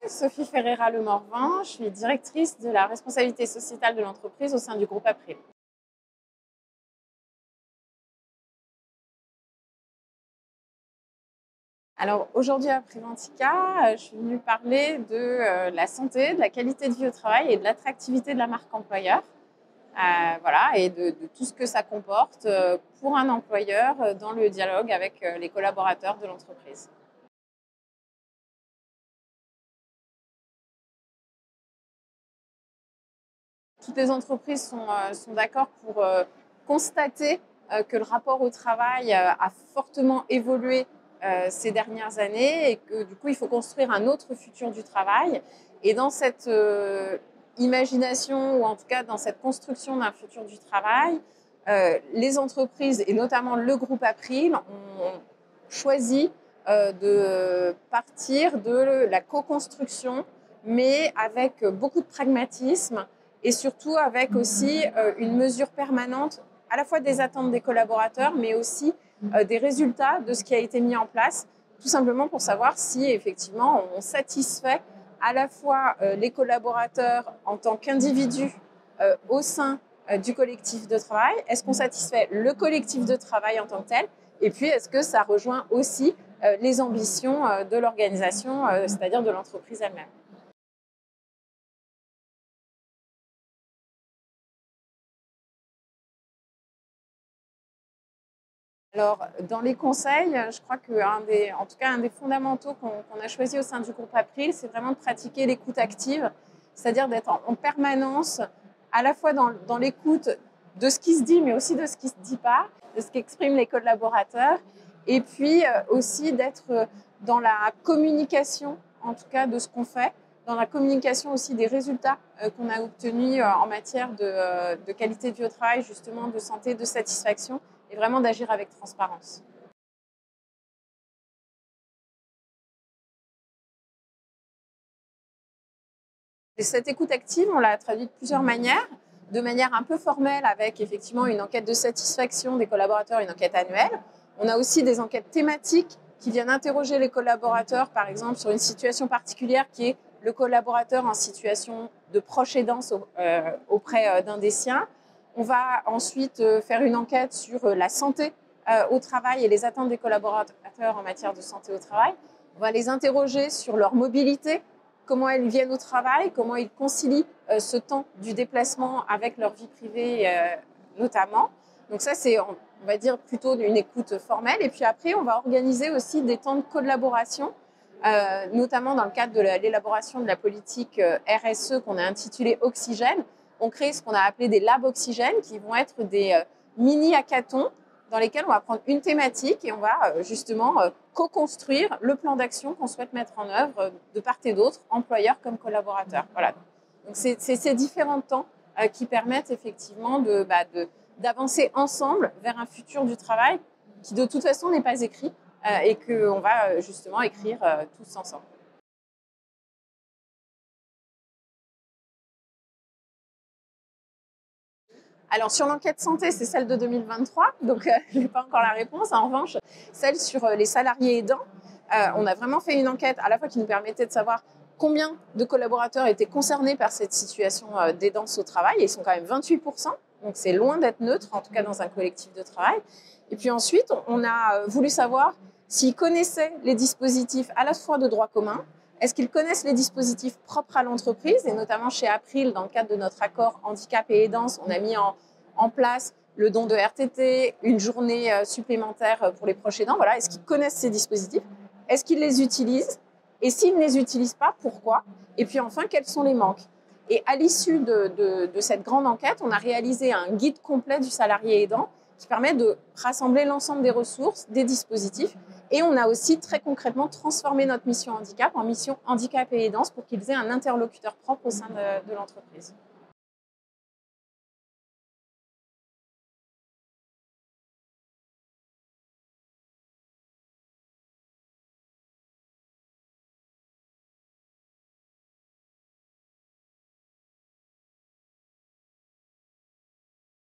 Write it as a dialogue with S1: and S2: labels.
S1: Sophie Ferreira-Le Morvan, je suis directrice de la responsabilité sociétale de l'entreprise au sein du groupe April. Alors aujourd'hui à Préventica, je suis venue parler de la santé, de la qualité de vie au travail et de l'attractivité de la marque employeur. Voilà, et de tout ce que ça comporte pour un employeur dans le dialogue avec les collaborateurs de l'entreprise. Toutes les entreprises sont d'accord pour constater que le rapport au travail a fortement évolué ces dernières années et que du coup, il faut construire un autre futur du travail. Et dans cette imagination, ou en tout cas dans cette construction d'un futur du travail, les entreprises, et notamment le groupe April, ont choisi de partir de la co-construction, mais avec beaucoup de pragmatisme et surtout avec aussi une mesure permanente à la fois des attentes des collaborateurs, mais aussi des résultats de ce qui a été mis en place, tout simplement pour savoir si effectivement on satisfait à la fois les collaborateurs en tant qu'individus au sein du collectif de travail, est-ce qu'on satisfait le collectif de travail en tant que tel, et puis est-ce que ça rejoint aussi les ambitions de l'organisation, c'est-à-dire de l'entreprise elle-même. Alors, dans les conseils, je crois en tout cas, un des fondamentaux qu'on a choisi au sein du groupe April, c'est vraiment de pratiquer l'écoute active, c'est-à-dire d'être en permanence, à la fois dans l'écoute de ce qui se dit, mais aussi de ce qui ne se dit pas, de ce qu'expriment les collaborateurs, et puis aussi d'être dans la communication, en tout cas, de ce qu'on fait, dans la communication aussi des résultats qu'on a obtenus en matière de qualité de vie au travail, justement, de santé, de satisfaction, et vraiment d'agir avec transparence. Et cette écoute active, on l'a traduite de plusieurs manières. De manière un peu formelle, avec effectivement une enquête de satisfaction des collaborateurs, une enquête annuelle. On a aussi des enquêtes thématiques qui viennent interroger les collaborateurs, par exemple, sur une situation particulière qui est le collaborateur en situation de proche aidance auprès d'un des siens. On va ensuite faire une enquête sur la santé au travail et les attentes des collaborateurs en matière de santé au travail. On va les interroger sur leur mobilité, comment elles viennent au travail, comment ils concilient ce temps du déplacement avec leur vie privée notamment. Donc ça, c'est, on va dire, plutôt une écoute formelle. Et puis après, on va organiser aussi des temps de collaboration, notamment dans le cadre de l'élaboration de la politique RSE qu'on a intitulée Oxygène. On crée ce qu'on a appelé des labs oxygène, qui vont être des mini-hackathons dans lesquels on va prendre une thématique et on va justement co-construire le plan d'action qu'on souhaite mettre en œuvre de part et d'autre, employeurs comme collaborateurs. Voilà. Donc c'est ces différents temps qui permettent effectivement d'avancer ensemble vers un futur du travail qui de toute façon n'est pas écrit et qu'on va justement écrire tous ensemble. Alors, sur l'enquête santé, c'est celle de 2023, donc je n'ai pas encore la réponse. En revanche, celle sur les salariés aidants, on a vraiment fait une enquête à la fois qui nous permettait de savoir combien de collaborateurs étaient concernés par cette situation d'aidance au travail, et ils sont quand même 28%, donc c'est loin d'être neutre, en tout cas dans un collectif de travail. Et puis ensuite, on a voulu savoir s'ils connaissaient les dispositifs à la fois de droit commun. Est-ce qu'ils connaissent les dispositifs propres à l'entreprise? Et notamment chez April, dans le cadre de notre accord handicap et aidance, on a mis en place le don de RTT, une journée supplémentaire pour les proches aidants. Voilà. Est-ce qu'ils connaissent ces dispositifs? Est-ce qu'ils les utilisent? Et s'ils ne les utilisent pas, pourquoi? Et puis enfin, quels sont les manques? Et à l'issue de cette grande enquête, on a réalisé un guide complet du salarié aidant qui permet de rassembler l'ensemble des ressources, des dispositifs. Et on a aussi très concrètement transformé notre mission handicap en mission handicap et aidance pour qu'ils aient un interlocuteur propre au sein de l'entreprise.